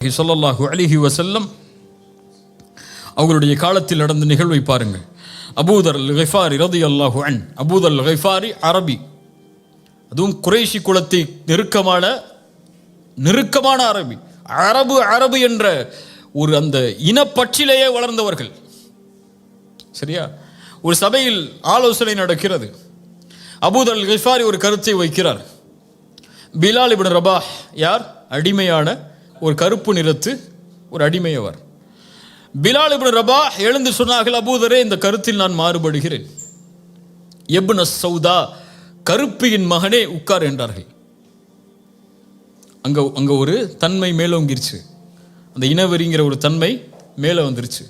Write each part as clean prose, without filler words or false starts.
ஸல்லல்லாஹு அலைஹி வஸல்லம் அவர்களுடைய காலத்தில் நடந்த நிகழ்வை பாருங்கள். அபூதர் அல் கிஃபாரி ரலியல்லாஹு அன்ஹு. அபூதர் அல் கிஃபாரி அரபி, அதுவும் குறைஷி குலத்தை நெருக்கமான அரபி. அரபு என்ற ஒரு அந்த இனப்பற்றிலேயே வளர்ந்தவர்கள். சரியா? ஒரு சபையில் ஆலோசனை நடக்கிறது. அபூதர் அல் கிஃபாரி ஒரு கருத்தை வைக்கிறார். பிலால் இப்னு ரபாஹ் யார்? அடிமையான ஒரு கருப்பு நிறத்து ஒரு அடிமையவர். பிலால் இப்னு ரபாஹ் எழுந்து சொன்னார்கள், அபூதரே, இந்த கருத்தில் நான் மாறுபடுகிறேன். இப்னு சௌதா, கருப்பியின் மகனே, உட்கார் என்றார்கள். அங்க ஒரு தன்மை மேலோங்கிருச்சு. அந்த இனவெறிங்கிற ஒரு தன்மை மேலே வந்துருச்சு.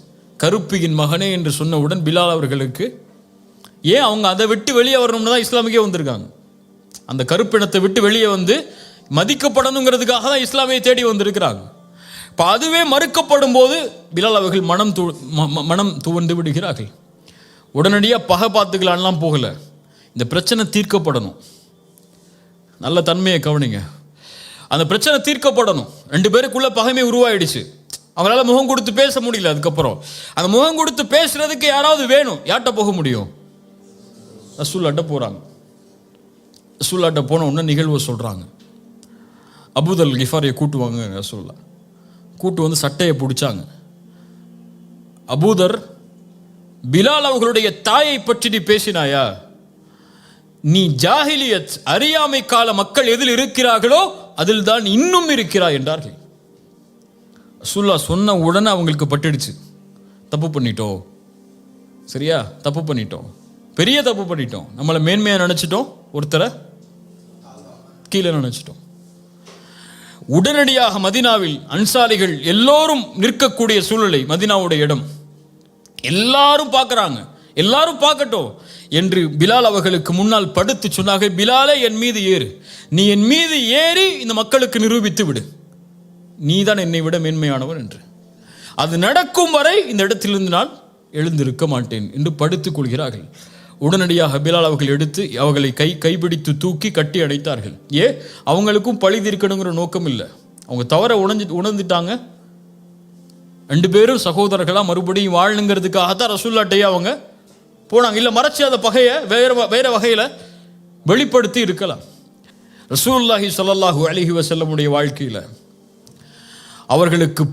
கருப்பியின் மகனே என்று சொன்னவுடன் பிலால் அவர்களுக்கு ஏன் அவங்க அதை விட்டு வெளியே வரணும்னு தான் இஸ்லாமுக்கே வந்திருக்காங்க. அந்த கருப்பினத்தை விட்டு வெளியே வந்து மதிக்கப்படணுங்கிறதுக்காக தான் இஸ்லாமியை தேடி வந்திருக்கிறாங்க. இப்போ அதுவே மறுக்கப்படும் போது பிலால் அவர்கள் மனம் துவண்டு விடுகிறார்கள். உடனடியாக பகை பார்த்துக்கலான்லாம் போகலை. இந்த பிரச்சனை தீர்க்கப்படணும். நல்ல தன்மையை கவனிங்க. அந்த பிரச்சனை தீர்க்கப்படணும். ரெண்டு பேருக்குள்ள பகைமை உருவாயிடுச்சு. அவங்களால முகம் கொடுத்து பேச முடியல. அதுக்கப்புறம் அந்த முகம் கொடுத்து பேசுறதுக்கு யாராவது வேணும். யார்கிட்ட போக முடியும்? ரசூலுல்லாஹ்ட்ட போகிறாங்க. ரசூலுல்லாஹ்ட்ட போன உடனே நிகழ்வை சொல்கிறாங்க. அபூதர் அல் கிஃபாரியை கூட்டுவாங்க. ரசூலுல்லாஹ் கூட்டு வந்து சட்டையை பிடிச்சாங்க. அபூதர், பிலால் அவர்களுடைய தாயை பற்றி நீ பேசினாயா? நீ ஜாஹிலியத், அறியாமை கால மக்கள் எதில் இருக்கிறார்களோ அதில் தான் இன்னும் இருக்கிறாய் என்றார்கள். ரசூலுல்லாஹ் சொன்ன உடனே அவங்களுக்கு பட்டுடுச்சு. தப்பு பண்ணிட்டோம். சரியா? தப்பு பண்ணிட்டோம், பெரிய தப்பு பண்ணிட்டோம். நம்மளை மேன்மையாக நினச்சிட்டோம், ஒருத்தரை கீழே நினச்சிட்டோம். உடனடியாக மதீனாவில் அன்சாரிகள் எல்லோரும் நிற்கக்கூடிய சூழ்நிலை. மதீனாவுடைய இடம் எல்லாரும் பார்க்குறாங்க. எல்லாரும் பார்க்கட்டும் என்று பிலால் அவர்களுக்கு முன்னால் படுத்து சொன்னார்கள், பிலாலே, என் மீது ஏறு. நீ என் மீது ஏறி இந்த மக்களுக்கு நிரூபித்து விடு, நீதான் என்னை விட மேன்மையானவன் என்று. அது நடக்கும் வரை இந்த இடத்திலிருந்து நான் எழுந்திருக்க மாட்டேன் என்று படுத்துக் கொள்கிறார்கள். உடனடியாக பிலால் அவர்கள் எடுத்து அவர்களை கைப்பிடித்து தூக்கி கட்டி அடைத்தார்கள். அவங்களுக்கும் பழி தீர்க்கணுங்கிற நோக்கம் இல்லை. அவங்க தவற உணர்ந்துட்டாங்க. ரெண்டு பேரும் சகோதரர்களாக மறுபடியும் வாழணுங்கிறதுக்காகத்தான் ரசூலுல்லாஹ்ட்டே அவங்க போனாங்க. இல்லை மறைச்சி அந்த பகையை வேற வகையில் வெளிப்படுத்தி இருக்கலாம். ரசூலுல்லாஹி ஸல்லல்லாஹு அலைஹி வஸல்லமுடைய வாழ்க்கையில் அவர்களுக்கு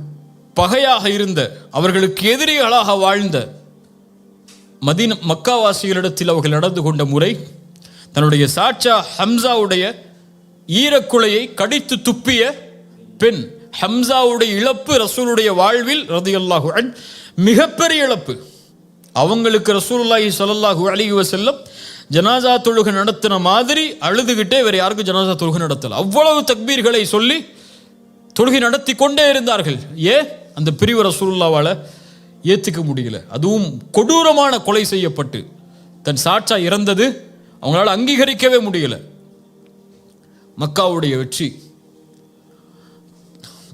பகையாக இருந்த, அவர்களுக்கு எதிரிகளாக வாழ்ந்த மக்காவாசிகளிடத்தில் அவர்கள் நடந்து கொண்ட முறை, தன்னுடைய சாட்சா ஹம்சாவுடைய ஈரக்குலையை கடித்து துப்பிய பெண். ஹம்சாவுடைய இழப்பு ரசூலுடைய வாழ்வில் ரலியல்லாஹு அன்ஹு மிகப்பெரிய இழப்பு. அவங்களுக்கு ரசூலுல்லாஹி ஸல்லல்லாஹு அலைஹி வஸல்லம் ஜனாசா தொழுகை நடத்தின மாதிரி அழுதுகிட்டே வேற யாருக்கும் ஜனாசா தொழுகை நடத்தல. அவ்வளவு தக்பீர்களை சொல்லி தொழுகை நடத்தி கொண்டே இருந்தார்கள். அந்த பிரிவு ரசூலுல்லாஹ்வால ஏற்றுக்க முடியல. அதுவும் கொடூரமான கொலை செய்யப்பட்டு தன் சாட்சா இறந்தது அவங்களால அங்கீகரிக்கவே முடியல. மக்காவுடைய வெற்றி,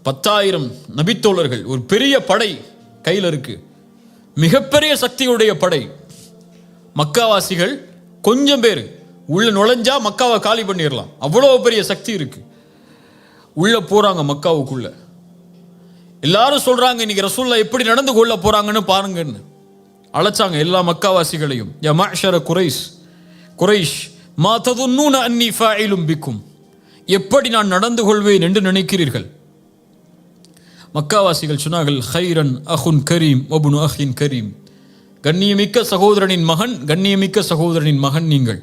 10,000 நபித்தோழர்கள், ஒரு பெரிய படை கையில் இருக்கு, மிகப்பெரிய சக்தியுடைய படை. மக்காவாசிகள் கொஞ்சம் பேர் உள்ள நுழைஞ்சா மக்காவை காலி பண்ணிடலாம், அவ்வளோ பெரிய சக்தி இருக்கு. உள்ள போறாங்க மக்காவுக்குள்ள. எல்லாரும் சொல்றாங்க, இன்னைக்கு ரசூலுல்லாஹ் எப்படி நடந்து கொள்ள போறாங்கன்னு பாருங்கன்னு அழைச்சாங்க எல்லா மக்காவாசிகளையும். யா மஅஷர குரைஷ் மா ததுன்னூன அன்னி ஃபாயிலும் பிக்கும், எப்படி நான் நடந்து கொள்வேன் என்று நினைக்கிறீர்கள்? மக்காவாசிகள் சொன்னார்கள், ஹைரன் அஹுன் கரீம் வபுனு அஹின் கரீம், கண்ணியமிக்க சகோதரனின் மகன், கண்ணியமிக்க சகோதரனின் மகன் நீங்கள்.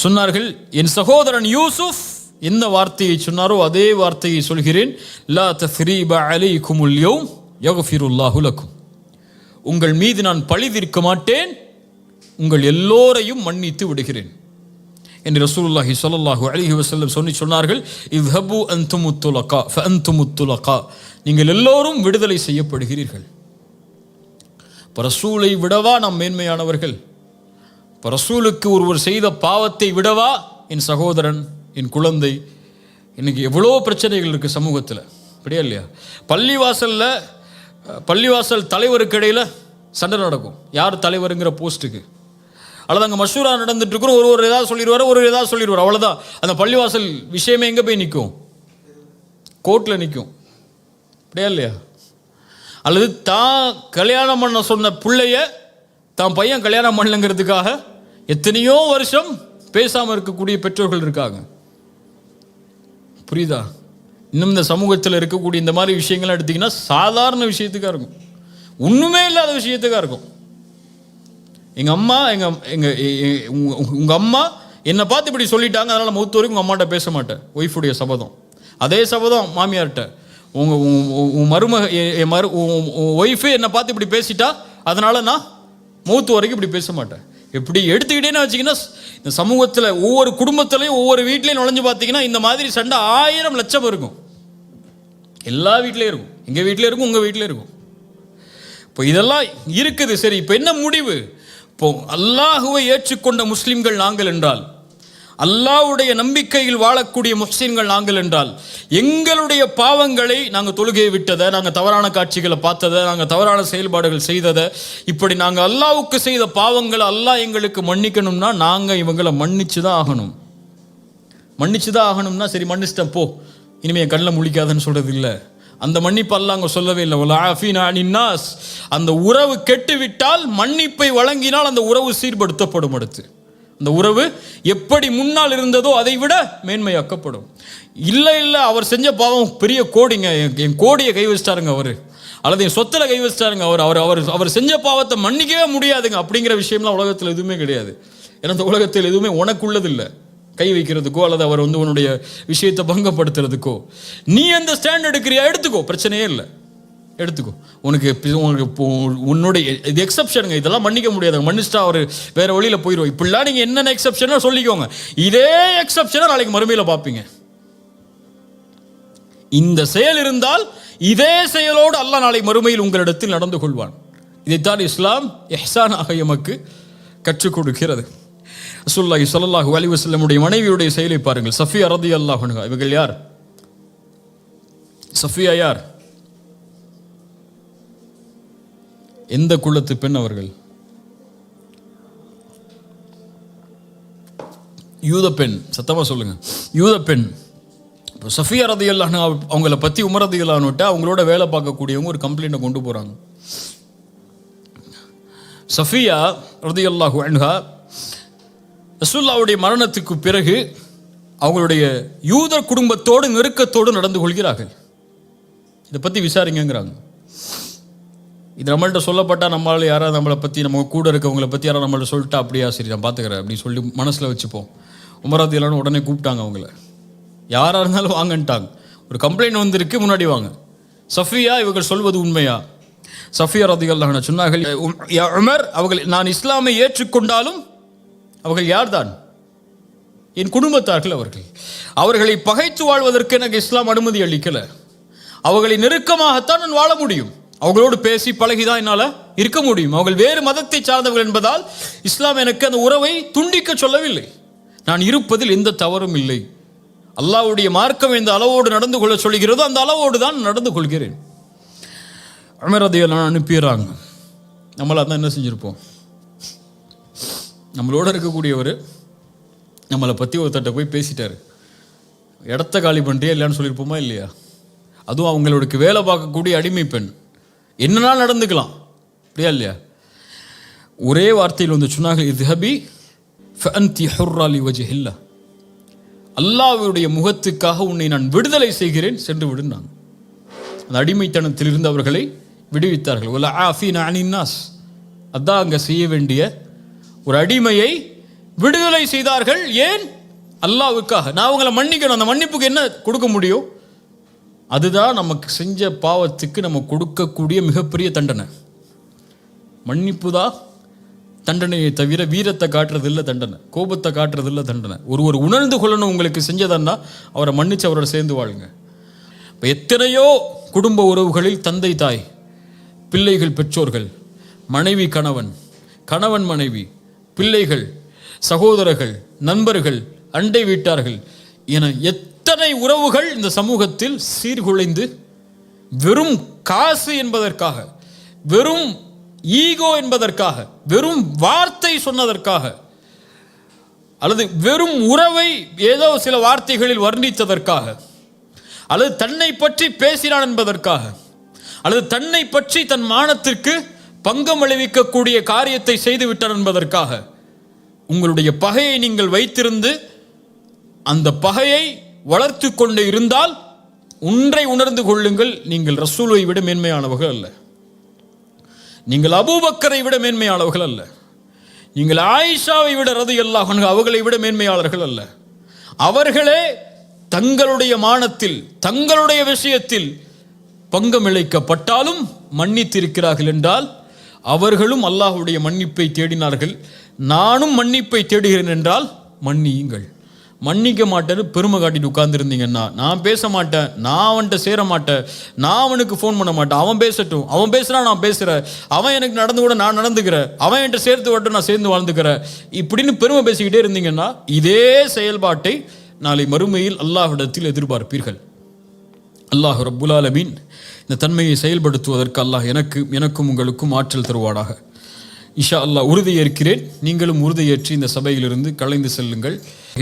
சொன்னார்கள், என் சகோதரன் யூசுப் என்ன வார்த்தையை சொன்னாரோ அதே வார்த்தையை சொல்கிறேன். லா தஸ்ரீப அலைக்குமுல் யௌம் யக்ஃபிருல்லாஹு லக்கும், உங்கள் மீது நான் பழி தீர்க்க மாட்டேன், உங்கள் எல்லோரையும் மன்னித்து விடுகிறேன் என்று ரசூலுல்லாஹி ஸல்லல்லாஹு அலைஹி வஸல்லம் சொன்னார்கள். இத்ஹபு அன்துமுத் துலகா ஃபஅன்துமுத் துலகா, நீங்கள் எல்லோரும் விடுதலை செய்யப்படுகிறீர்கள். ரசூலை விடவா நாம் மேன்மையானவர்கள்? ரசூலுக்கு ஒருவர் செய்த பாவத்தை விடவா என் சகோதரன், என் குழந்தை? இன்னைக்கு எவ்வளோ பிரச்சனைகள் இருக்குது சமூகத்தில், அப்படியா இல்லையா? பள்ளிவாசல் தலைவருக்கு இடையில் சண்டை நடக்கும். யார் தலைவருங்கிற போஸ்ட்டுக்கு. அல்லது அங்கே மஷூரா நடந்துட்டு இருக்கிறோம், ஒரு ஏதாவது சொல்லிடுவார், ஒரு ஏதாவது சொல்லிடுவார், அவ்வளோதான். அந்த பள்ளிவாசல் விஷயமே எங்கே போய் நிற்கும்? கோர்ட்டில் நிற்கும். அப்படியா இல்லையா? அல்லது தான் கல்யாணம் பண்ண சொன்ன பிள்ளைய தான் பையன் கல்யாணம் பண்ணலங்கிறதுக்காக எத்தனையோ வருஷம் பேசாமல் இருக்கக்கூடிய பெற்றோர்கள் இருக்காங்க. புரியுதா? இன்னும் இந்த சமூகத்தில் இருக்கக்கூடிய இந்த மாதிரி விஷயங்கள்லாம் எடுத்திங்கன்னா சாதாரண விஷயத்துக்காக இருக்கும், ஒன்றுமே இல்லாத விஷயத்துக்காக இருக்கும். எங்கள் அம்மா உங்கள் அம்மா என்னை பார்த்து இப்படி சொல்லிட்டாங்க, அதனால் மௌத்து வரைக்கும் உங்கள் அம்மாட்ட பேச மாட்டேன். ஒய்ஃபுடைய சபதம். அதே சபதம் மாமியார்கிட்ட, உங்கள் ஒய்ஃபு என்னை பார்த்து இப்படி பேசிட்டா அதனால் நான் மௌத்து வரைக்கும் இப்படி பேச மாட்டேன். எப்படி எடுத்துக்கிட்டேன்னு வச்சிங்கன்னா இந்த சமூகத்தில் ஒவ்வொரு குடும்பத்திலையும் ஒவ்வொரு வீட்லேயும் நுழைஞ்சு பார்த்தீங்கன்னா இந்த மாதிரி சண்டை 1000 லட்சம் இருக்கும். எல்லா வீட்லேயும் இருக்கும், எங்கள் வீட்டில் இருக்கும், உங்கள் வீட்டில் இருக்கும். இப்போ இதெல்லாம் இருக்குது. சரி, இப்போ என்ன முடிவு? இப்போ அல்லாஹுவை ஏற்றுக்கொண்ட முஸ்லிம்கள் நாங்கள் என்றால், அல்லாஹ்வுடைய நம்பிக்கையில் வாழக்கூடிய முஸ்லிம்கள் நாங்கள் என்றால், எங்களுடைய பாவங்களை நாங்கள் தொழுகையை விட்டதை, நாங்கள் தவறான காட்சிகளை பார்த்ததை, நாங்கள் தவறான செயல்பாடுகள் செய்ததை, இப்படி நாங்கள் அல்லாஹ்வுக்கு செய்த பாவங்களை அல்லாஹ் எங்களுக்கு மன்னிக்கணும்னா நாங்கள் இவங்களை மன்னிச்சு தான் ஆகணும். மன்னிச்சு தான் ஆகணும்னா சரி மன்னிச்சிட்டேன் போ, இனிமேல் என் கண்ணில் முழிக்காதுன்னு சொல்கிறது இல்லை. அந்த மன்னிப்பு அல்லாஹ் அங்கே சொல்லவே இல்லை. அந்த உறவு கெட்டுவிட்டால் மன்னிப்பை வழங்கினால் அந்த உறவு சீர்படுத்தப்படும். அடுத்து அந்த உறவு எப்படி முன்னால் இருந்ததோ அதை விட மேன்மையாக்கப்படும். இல்லை அவர் செஞ்ச பாவம் பெரிய கோடிங்க, என் கோடியை கை வச்சிட்டாருங்க அவர், அல்லது என் சொத்தில் கை வச்சிட்டாருங்க அவர் செஞ்ச பாவத்தை மன்னிக்கவே முடியாதுங்க அப்படிங்கிற விஷயம்லாம் உலகத்தில் எதுவுமே கிடையாது. ஏன்னா இந்த உலகத்தில் எதுவுமே உனக்குள்ளது இல்லை கை வைக்கிறதுக்கோ அல்லது அவர் உன்னுடைய விஷயத்தை பங்கப்படுத்துறதுக்கோ. நீ அந்த ஸ்டாண்ட் எடுக்கிறியா, எடுத்துக்கோ, பிரச்சனையே இல்லை, எடுத்துக்கோ. உனக்கு உன்னுடைய இது எக்ஸப்ஷனுங்க, இதெல்லாம் மன்னிக்க முடியாது, மன்னிச்சிட்டா அவர் வேற வழியில் போயிடுவோம். இப்படிலாம் நீங்கள் என்னென்ன எக்ஸப்ஷனோ சொல்லிக்கோங்க. இதே எக்ஸப்ஷனை நாளைக்கு மறுமையில் பார்ப்பீங்க. இந்த செயல் இருந்தால் இதே செயலோடு அல்லாஹ் நாளை மறுமையில் உங்களிடத்தில் நடந்து கொள்வான். இதைத்தான் இஸ்லாம் இஹ்சானாக எமக்கு கற்றுக் கொடுக்கிறது. ரசூலுல்லாஹி ஸல்லல்லாஹு அலைஹி வஸல்லமுடைய மனைவியுடைய செயலை பாருங்கள். சஃபியா ரலியல்லாஹு அன்ஹா, இவர்கள் யார்? சஃபியா யார்? எந்த குலத்து பெண் அவர்கள்? யூத பெண். சத்தமா சொல்லுங்க, யூத பெண். இப்போ சஃபியா ரலியல்லாஹு அன்ஹா அவங்கள பற்றி உமர் ரலியல்லாஹு அன்ஹு அவங்களோட வேலை பார்க்கக்கூடியவங்க ஒரு கம்ப்ளைண்ட்டை கொண்டு போகிறாங்க. சஃபியா ரலியல்லாஹு அன்ஹா ரசூலுல்லாஹ்வுடைய மரணத்துக்கு பிறகு அவங்களுடைய யூத குடும்பத்தோடு நெருக்கத்தோடு நடந்து கொள்கிறார்கள். இதை பற்றி விசாரிங்கிறாங்க. இது நம்மள்கிட்ட சொல்லப்பட்டால் நம்மளால் யாராவது நம்மளை பற்றி, நம்ம கூட இருக்கவங்களை பற்றி யாராவது நம்மள்ட்ட சொல்லிட்டா அப்படியா சரி நான் பார்த்துக்கிறேன் அப்படின்னு சொல்லி மனசில் வச்சுப்போம். உமர் ரலியல்லாஹு உடனே கூப்பிட்டாங்க அவங்கள, யாராக இருந்தாலும் வாங்கன்ட்டாங்க. ஒரு கம்ப்ளைண்ட் வந்திருக்கு, முன்னாடி வாங்க. சஃபியா இவர்கள் சொல்வது உண்மையா? சஃபியா ரலியல்லாஹு சொன்னார்கள், யா உமர், அவர்கள் நான் இஸ்லாமை ஏற்றுக்கொண்டாலும் அவர்கள் யார்தான்? என் குடும்பத்தார்கள். அவர்களை பகைத்து வாழ்வதற்கு எனக்கு இஸ்லாம் அனுமதி அளிக்கல. அவர்களை நெருக்கமாகத்தான் நான் வாழ முடியும், அவங்களோடு பேசி பழகிதான் என்னால் இருக்க முடியும். அவர்கள் வேறு மதத்தை சார்ந்தவர்கள் என்பதால் இஸ்லாம் எனக்கு அந்த உறவை துண்டிக்க சொல்லவில்லை. நான் இருப்பதில் எந்த தவறும் இல்லை. அல்லாஹ்வுடைய மார்க்கம் எந்த அளவோடு நடந்து கொள்ள சொல்கிறதோ அந்த அளவோடு தான் நடந்து கொள்கிறேன். உமர் ரலியல்லாஹு அனுப்பிடுறாங்க. நம்மளாக தான் என்ன செஞ்சுருப்போம்? நம்மளோட இருக்கக்கூடியவர் நம்மளை பற்றி ஒருத்தட்ட போய் பேசிட்டார், இடத்த காலி பண்ணுறியா இல்லையான்னு சொல்லியிருப்போமா இல்லையா? அதுவும் அவங்களுக்கு வேலை பார்க்கக்கூடிய அடிமை பெண், என்னன்னா நடந்துக்கலாம், அப்படியா இல்லையா? ஒரே வார்த்தையில் வந்து சொன்னாங்க, இத்ஹபி ஃபஅன்தி ஹுர்ரா லிவஜ்ஹில்லாஹ், அல்லாஹ்வுடைய முகத்துக்காக உன்னை நான் விடுதலை செய்கிறேன், சென்று விடுனாங்க. அந்த அடிமைத்தனத்திலிருந்து அவர்களை விடுவித்தார்கள். வல ஆஃபீனா அனின் நாஸ், அதான் அங்கே செய்ய வேண்டிய ஒரு அடிமையை விடுதலை செய்தார்கள். ஏன்? அல்லாஹ்வுக்காக. நான் அவங்களை மன்னிக்கணும். அந்த மன்னிப்புக்கு என்ன கொடுக்க முடியும்? அதுதான் நமக்கு செஞ்ச பாவத்துக்கு நம்ம கொடுக்கக்கூடிய மிகப்பெரிய தண்டனை. மன்னிப்பு தான் தண்டனையை தவிர வீரத்தை காட்டுறது இல்லை தண்டனை, கோபத்தை காட்டுறது இல்லை தண்டனை. ஒருவர் உணர்ந்து கொள்ளணும் உங்களுக்கு செஞ்சதன்னா அவரை மன்னிச்சு அவரோட சேர்ந்து வாழுங்க. இப்போ எத்தனையோ குடும்ப உறவுகளில் தந்தை தாய், பிள்ளைகள் பெற்றோர்கள், மனைவி கணவன், கணவன் மனைவி, பிள்ளைகள், சகோதரர்கள், நண்பர்கள், அண்டை வீட்டார்கள் என எத்தனை உறவுகள் இந்த சமூகத்தில் சீர்குலைந்து வெறும் காசு என்பதற்காக, வெறும் ஈகோ என்பதற்காக, வெறும் வார்த்தை சொன்னதற்காக, அல்லது வெறும் உறவை ஏதோ சில வார்த்தைகளில் வர்ணித்ததற்காக, அல்லது தன்னை பற்றி பேசினான் என்பதற்காக அல்லது தன்னை பற்றி தன் மானத்திற்கு பங்கம் விளைவிக்கக்கூடிய காரியத்தை செய்து விட்டார் என்பதற்காக உங்களுடைய பகையை நீங்கள் வைத்திருந்து அந்த பகையை வளர்த்து கொண்டு இருந்தால் ஒன்றை உணர்ந்து கொள்ளுங்கள், நீங்கள் ரசூலை விட மேன்மையானவர்கள் அல்ல, நீங்கள் அபூபக்கரை விட மேன்மையானவர்கள் அல்ல, நீங்கள் ஆயிஷாவை விட ரலியல்லாஹு அன்ஹா அவர்களை விட மேன்மையாளர்கள் அல்ல. அவர்களே தங்களுடைய மானத்தில் தங்களுடைய விஷயத்தில் பங்கம் இழைக்கப்பட்டாலும் மன்னித்திருக்கிறார்கள் என்றால் அவர்களும் அல்லாஹ்வுடைய மன்னிப்பை தேடினார்கள். நானும் மன்னிப்பை தேடுகிறேன் என்றால் மன்னியுங்கள். மன்னிக்க மாட்டேன்னு பெருமை காட்டிட்டு உட்கார்ந்துருந்தீங்கன்னா, நான் பேச மாட்டேன், நான் அவன்கிட்ட சேர மாட்டேன், நான் அவனுக்கு ஃபோன் பண்ண மாட்டேன், அவன் பேசட்டும், அவன் பேசுகிறான் நான் பேசுகிறேன், அவன் எனக்கு நடந்து கூட நான் நடந்துக்கிறேன், அவன் என்கிட்ட சேர்த்து வரட்டும் நான் சேர்ந்து வாழ்ந்துக்கிறேன், இப்படின்னு பெருமை பேசிக்கிட்டே இருந்தீங்கன்னா இதே செயல்பாட்டை நாளை மறுமையில் அல்லாஹ்விடத்தில் எதிர்பார்ப்பீர்கள். அல்லாஹ் ரப்புல் ஆலமீன் இந்த தன்மையை செயல்படுத்துவதற்கு அல்லாஹ் எனக்கும் உங்களுக்கும் ஆற்றல் தருவானாக. இன்ஷா அல்லாஹ் உறுதியேற்கிறேன். நீங்களும் உறுதியேற்றி இந்த சபையிலிருந்து கலைந்து செல்லுங்கள்.